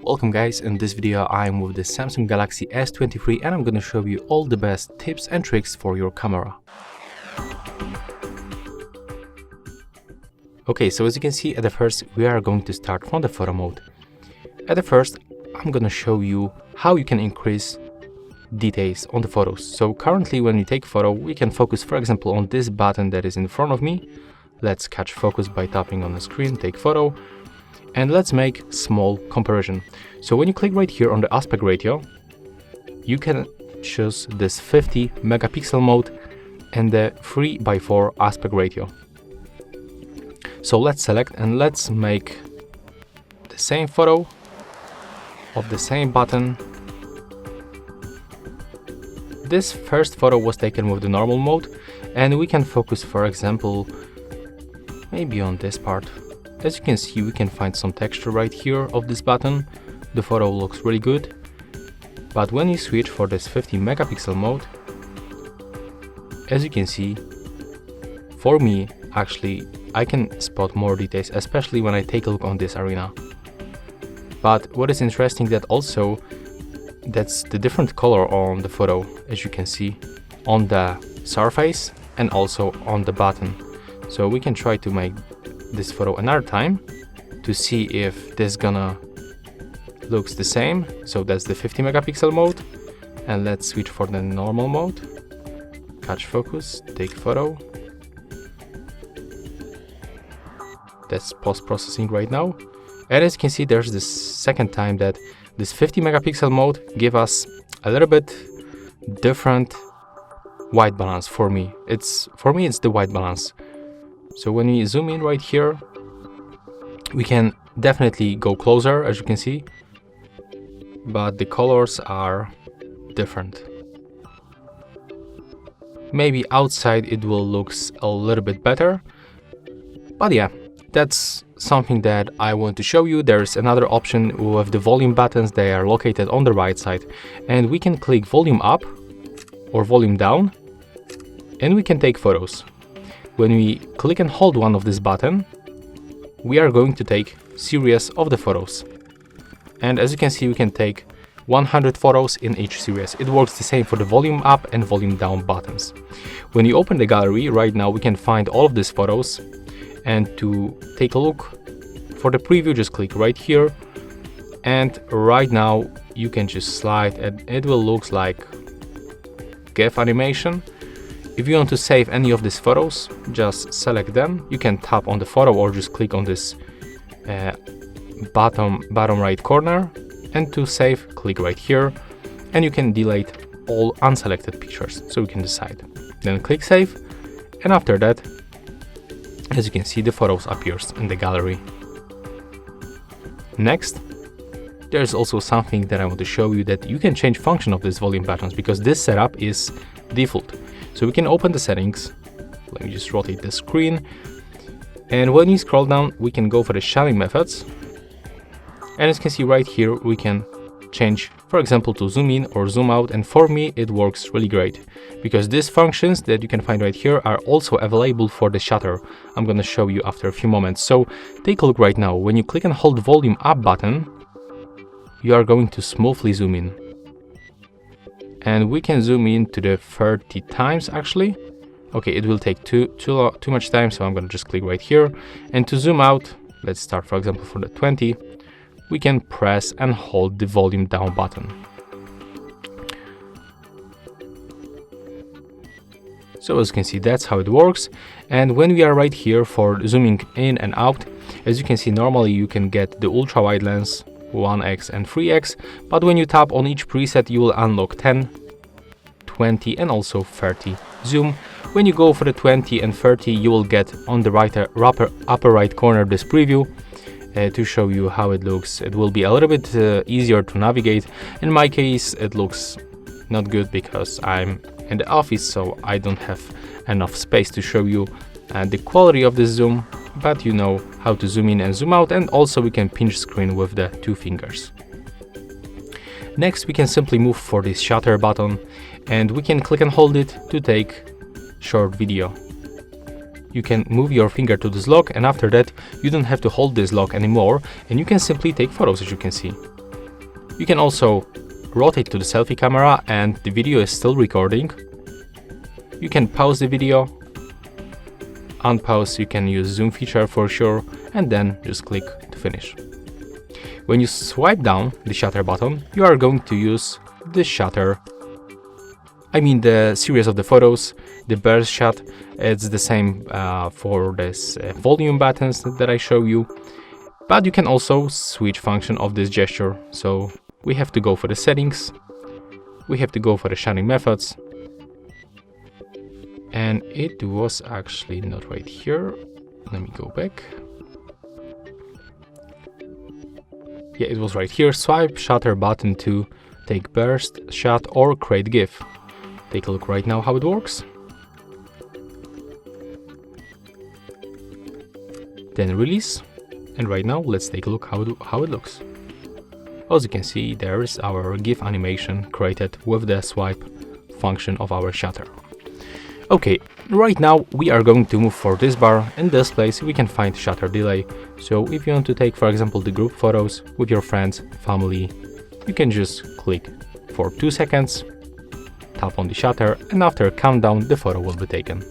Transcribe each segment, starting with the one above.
Welcome guys, in this video I'm with the Samsung Galaxy S23 and I'm gonna show you all the best tips and tricks for your camera. Okay, so as you can see at the first we are going to start from the photo mode. At the first I'm gonna show you how you can increase details on the photos. So currently when we take a photo we can focus for example on this button that is in front of me. Let's catch focus by tapping on the screen, take photo. And let's make small comparison. So when you click right here on the aspect ratio, you can choose this 50 megapixel mode and the 3:4 aspect ratio. So let's select and let's make the same photo of the same button. This first photo was taken with the normal mode and we can focus for example maybe on this part. As you can see, we can find some texture right here of this button. The photo looks really good. But when you switch for this 50 megapixel mode, as you can see, for me, actually, I can spot more details, especially when I take a look on this arena. But what is interesting that also, that's the different color on the photo, as you can see, on the surface and also on the button. So we can try to make this photo another time to see if this gonna looks the same. So that's the 50 megapixel mode, and let's switch for the normal mode, catch focus, take photo. That's post-processing right now, and as you can see there's this second time that this 50 megapixel mode give us a little bit different white balance. For me it's the white balance. So when we zoom in right here, we can definitely go closer, as you can see, but the colors are different. Maybe outside it will look a little bit better, but yeah, that's something that I want to show you. There's another option with the volume buttons. They are located on the right side, and we can click volume up or volume down, and we can take photos. When we click and hold one of this button, we are going to take series of the photos. And as you can see, we can take 100 photos in each series. It works the same for the volume up and volume down buttons. When you open the gallery, right now we can find all of these photos. And to take a look for the preview, just click right here. And right now you can just slide and it will look like GIF animation. If you want to save any of these photos, just select them. You can tap on the photo or just click on this bottom right corner, and to save, click right here, and you can delete all unselected pictures, so you can decide. Then click save, and after that, as you can see, the photos appears in the gallery. Next, there's also something that I want to show you, that you can change function of these volume buttons, because this setup is default. So we can open the settings. Let me just rotate the screen. And when you scroll down, we can go for the shelling methods. And as you can see right here, we can change, for example, to zoom in or zoom out. And for me, it works really great, because these functions that you can find right here are also available for the shutter. I'm going to show you after a few moments. So take a look right now. When you click and hold the volume up button, you are going to smoothly zoom in. And we can zoom in to the 30 times actually. Okay, it will take too much time, so I'm gonna just click right here. And to zoom out, let's start for example for the 20, we can press and hold the volume down button. So as you can see, that's how it works. And when we are right here for zooming in and out, as you can see, normally you can get the ultra wide lens 1x and 3x, but when you tap on each preset you will unlock 10, 20 and also 30 zoom. When you go for the 20 and 30, you will get on the upper right corner this preview to show you how it looks. It will be a little bit easier to navigate. In my case it looks not good because I'm in the office, so I don't have enough space to show you the quality of the zoom, but you know how to zoom in and zoom out, and also we can pinch screen with the 2 fingers. Next, we can simply move for this shutter button, and we can click and hold it to take short video. You can move your finger to this lock, and after that you don't have to hold this lock anymore, and you can simply take photos, as you can see. You can also rotate to the selfie camera and the video is still recording. You can pause the video, unpause, you can use zoom feature for sure, and then just click to finish. When you swipe down the shutter button, you are going to use the shutter, the series of the photos, the burst shot. It's the same for this volume buttons that I show you, but you can also switch function of this gesture. So we have to go for the settings, we have to go for the shunning methods, and it was actually not right here. Let me go back. Yeah, it was right here. Swipe shutter button to take burst shot or create GIF. Take a look right now how it works. Then release. And right now let's take a look how it looks. As you can see, there is our GIF animation created with the swipe function of our shutter. Okay, right now we are going to move for this bar. In this place we can find shutter delay. So if you want to take, for example, the group photos with your friends, family, you can just click for 2 seconds, tap on the shutter, and after a countdown the photo will be taken.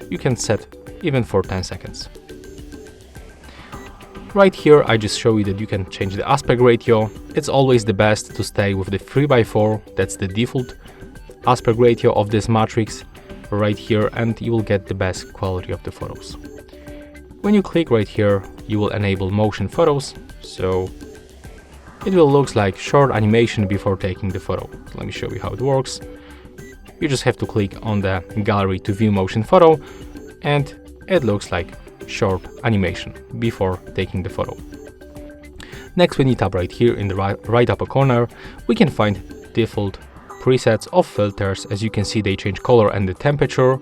You can set even for 10 seconds. Right here I just show you that you can change the aspect ratio. It's always the best to stay with the 3:4, that's the default aspect ratio of this matrix right here, and you will get the best quality of the photos. When you click right here, you will enable motion photos, so it will look like short animation before taking the photo. Let me show you how it works. You just have to click on the gallery to view motion photo, and it looks like short animation before taking the photo. Next, when you tap right here in the right upper corner, we can find default presets of filters. As you can see, they change color and the temperature,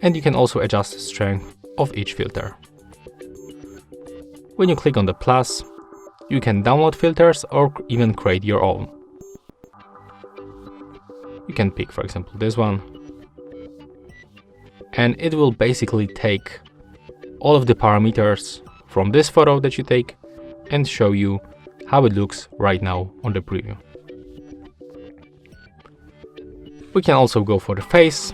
and you can also adjust strength of each filter. When you click on the plus, you can download filters or even create your own. You can pick, for example, this one, and it will basically take all of the parameters from this photo that you take and show you how it looks right now on the preview. We can also go for the face,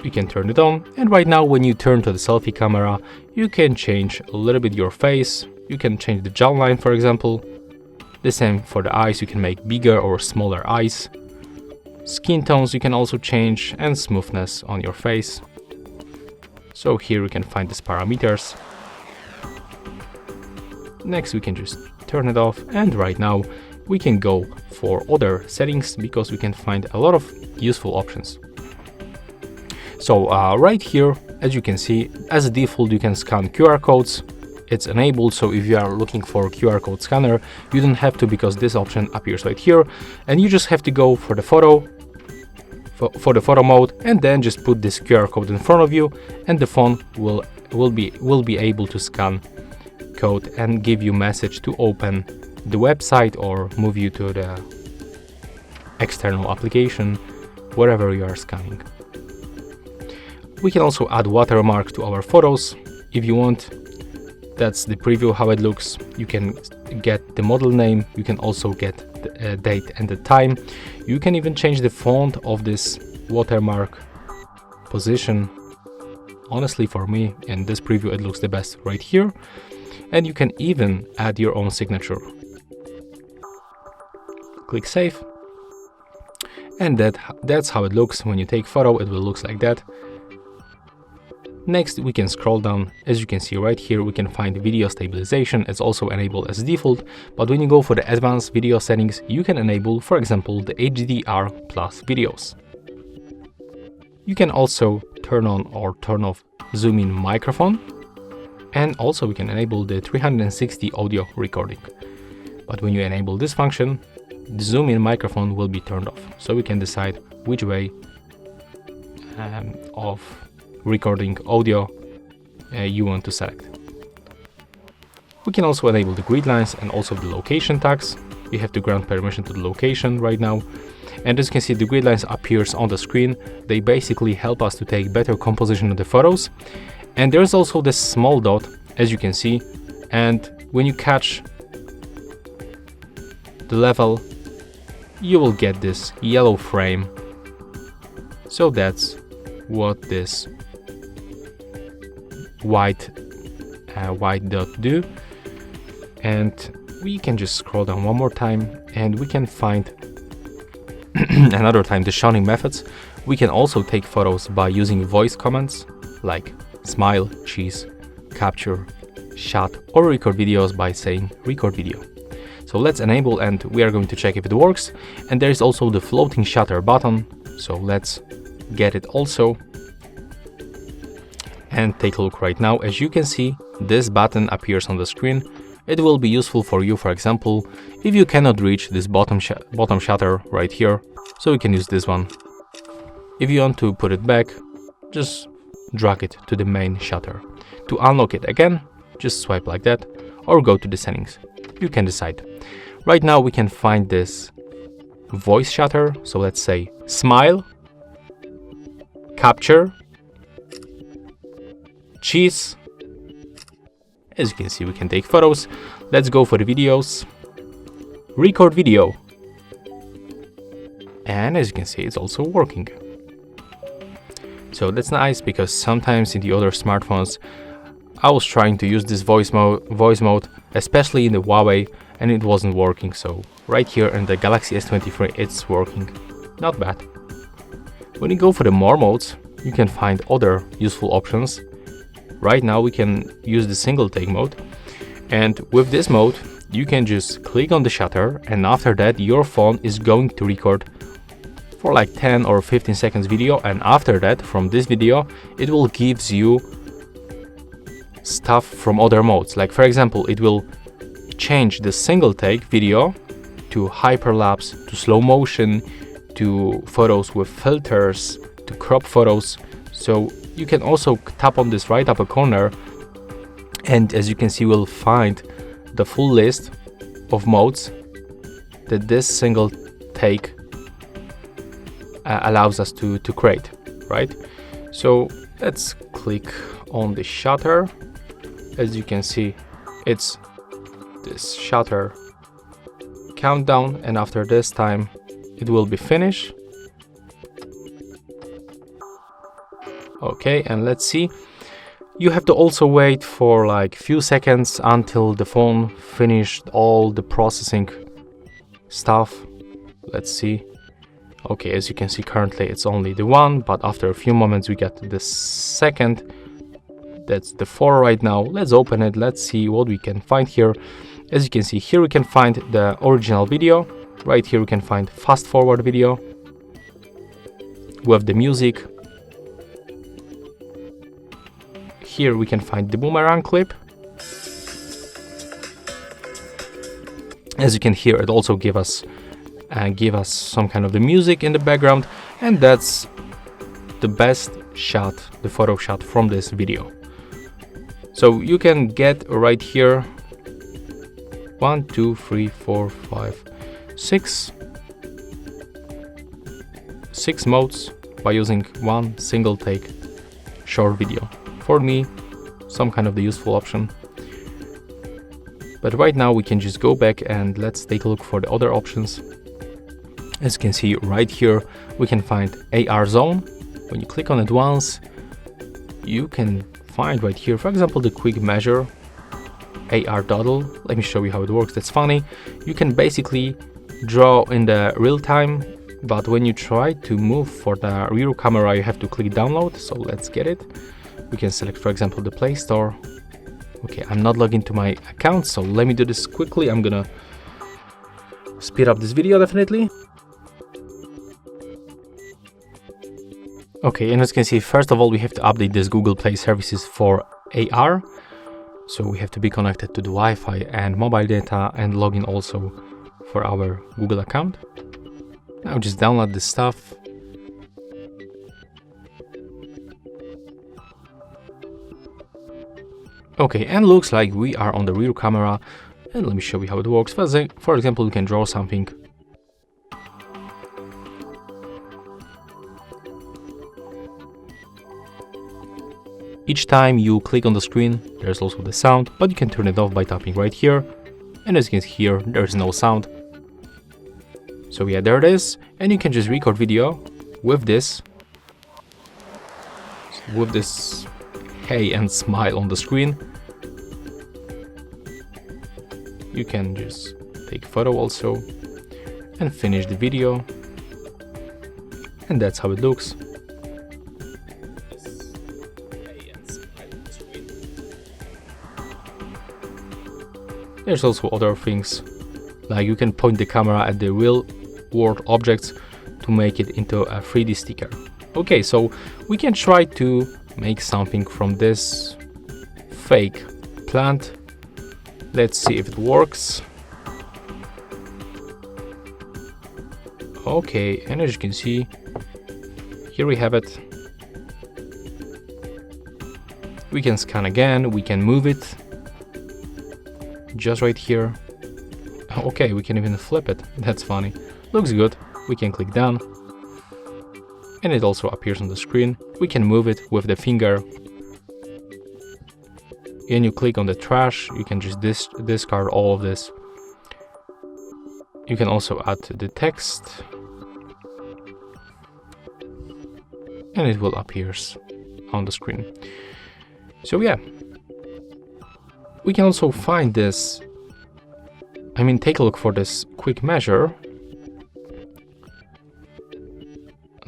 you can turn it on, and right now when you turn to the selfie camera, you can change a little bit your face. You can change the jawline, for example. The same for the eyes, you can make bigger or smaller eyes. Skin tones you can also change, and smoothness on your face. So here we can find these parameters. Next we can just turn it off, and right now we can go for other settings because we can find a lot of useful options. So right here, as you can see, as a default you can scan QR codes. It's enabled, so if you are looking for QR code scanner, you don't have to, because this option appears right here, and you just have to go for the photo, for the photo mode, and then just put this QR code in front of you, and the phone will be able to scan code and give you message to open the website or move you to the external application wherever you are scanning. We can also add watermark to our photos if you want. That's the preview how it looks. You can get the model name, you can also get the date and the time. You can even change the font of this watermark position. Honestly, for me in this preview it looks the best right here, and you can even add your own signature. Click save, and that's how it looks when you take photo. It will look like that. Next we can scroll down. As you can see right here, we can find video stabilization. It's also enabled as default, but when you go for the advanced video settings, you can enable, for example, the HDR plus videos. You can also turn on or turn off zoom in microphone, and also we can enable the 360 audio recording. But when you enable this function, the zoom in microphone will be turned off, so we can decide which way of recording audio you want to select. We can also enable the grid lines and also the location tags. We have to grant permission to the location right now, and as you can see, the grid lines appears on the screen. They basically help us to take better composition of the photos. And there's also this small dot, as you can see, and when you catch the level, you will get this yellow frame. So that's what this white dot do. And we can just scroll down one more time and we can find another time the shunning methods. We can also take photos by using voice commands like smile, cheese, capture, shot, or record videos by saying record video. So let's enable and we are going to check if it works. And there is also the floating shutter button. So let's get it also and take a look right now. As you can see, this button appears on the screen. It will be useful for you, for example, if you cannot reach this bottom shutter right here, so you can use this one. If you want to put it back, just drag it to the main shutter. To unlock it again, just swipe like that, or go to the settings. You can decide. Right now we can find this voice shutter, so let's say smile, capture, cheese. As you can see, we can take photos. Let's go for the videos. Record video. And as you can see, it's also working. So that's nice, because sometimes in the other smartphones, I was trying to use this voice mode, especially in the Huawei, and it wasn't working. So right here in the Galaxy S23, it's working. Not bad. When you go for the more modes, you can find other useful options. Right now we can use the single take mode, and with this mode you can just click on the shutter, and after that your phone is going to record for like 10 or 15 seconds video, and after that from this video it will gives you stuff from other modes. Like for example, it will change the single take video to hyperlapse, to slow motion, to photos with filters, to crop photos. So you can also tap on this right upper corner, and as you can see, we'll find the full list of modes that this single take allows us to create, right? So let's click on the shutter. As you can see, it's this shutter countdown, and after this time it will be finished. Okay, and let's see. You have to also wait for like few seconds until the phone finished all the processing stuff. Let's see. Okay, as you can see, currently it's only the one, but after a few moments we get the second. That's the 4 right now. Let's open it. Let's see what we can find here. As you can see, here we can find the original video. Right here we can find fast forward video with the music. Here we can find the boomerang clip. As you can hear, it also give us some kind of the music in the background, and that's the best shot, the photo shot from this video. So you can get right here 1, 2, 3, 4, 5, 6 modes by using one single take short video. For me, some kind of the useful option. But right now we can just go back and let's take a look for the other options. As you can see right here, we can find AR zone. When you click on it once, you can find right here, for example, the quick measure AR dawdle. Let me show you how it works. That's funny. You can basically draw in the real time, but when you try to move for the rear camera, you have to click download. So let's get it. We can select, for example, the Play Store. Okay, I'm not logged into my account, so let me do this quickly. I'm gonna speed up this video definitely. Okay, and as you can see, first of all, we have to update this Google Play services for AR. So we have to be connected to the Wi-Fi and mobile data and log in also for our Google account. Now just download this stuff. Okay, and looks like we are on the rear camera, and let me show you how it works. For example, you can draw something. Each time you click on the screen, there's also the sound, but you can turn it off by tapping right here. And as you can hear, there's no sound. So yeah, there it is, and you can just record video with this hey and smile on the screen. You can just take a photo also and finish the video, and that's how it looks. There's also other things, like you can point the camera at the real world objects to make it into a 3D sticker. Okay, so we can try to make something from this fake plant. Let's see if it works. Okay, and as you can see, here we have it. We can scan again, we can move it just right here. Okay, we can even flip it. That's funny. Looks good. We can click down and it also appears on the screen. We can move it with the finger. And you click on the trash, you can just discard all of this. You can also add the text and it will appear on the screen. So yeah, we can also find this, take a look for this quick measure.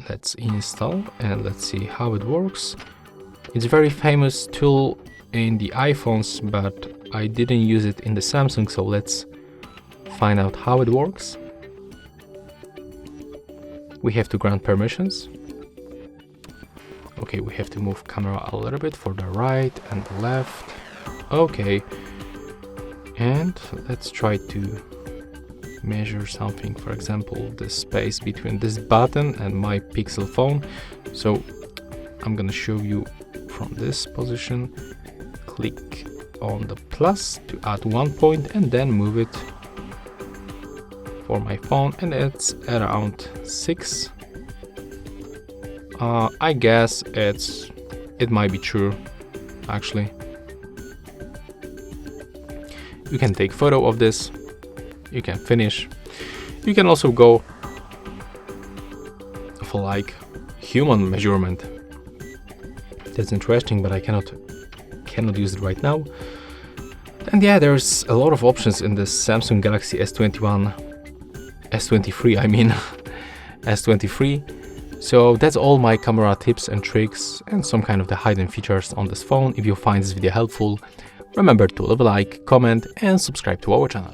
Let's install and let's see how it works. It's a very famous tool in the iPhones, but I didn't use it in the Samsung, so let's find out how it works. We have to grant permissions. Okay, we have to move camera a little bit for the right and the left. Okay, and let's try to measure something, for example the space between this button and my Pixel phone. So I'm gonna show you from this position. Click on the plus to add 1 point and then move it for my phone, and it's around 6. I guess it might be true actually. You can take photo of this, you can finish. You can also go for like human measurement. That's interesting, but I cannot use it right now. And yeah, there's a lot of options in this Samsung Galaxy S23 S23. So that's all my camera tips and tricks and some kind of the hidden features on this phone. If you find this video helpful, remember to leave a like, comment and subscribe to our channel.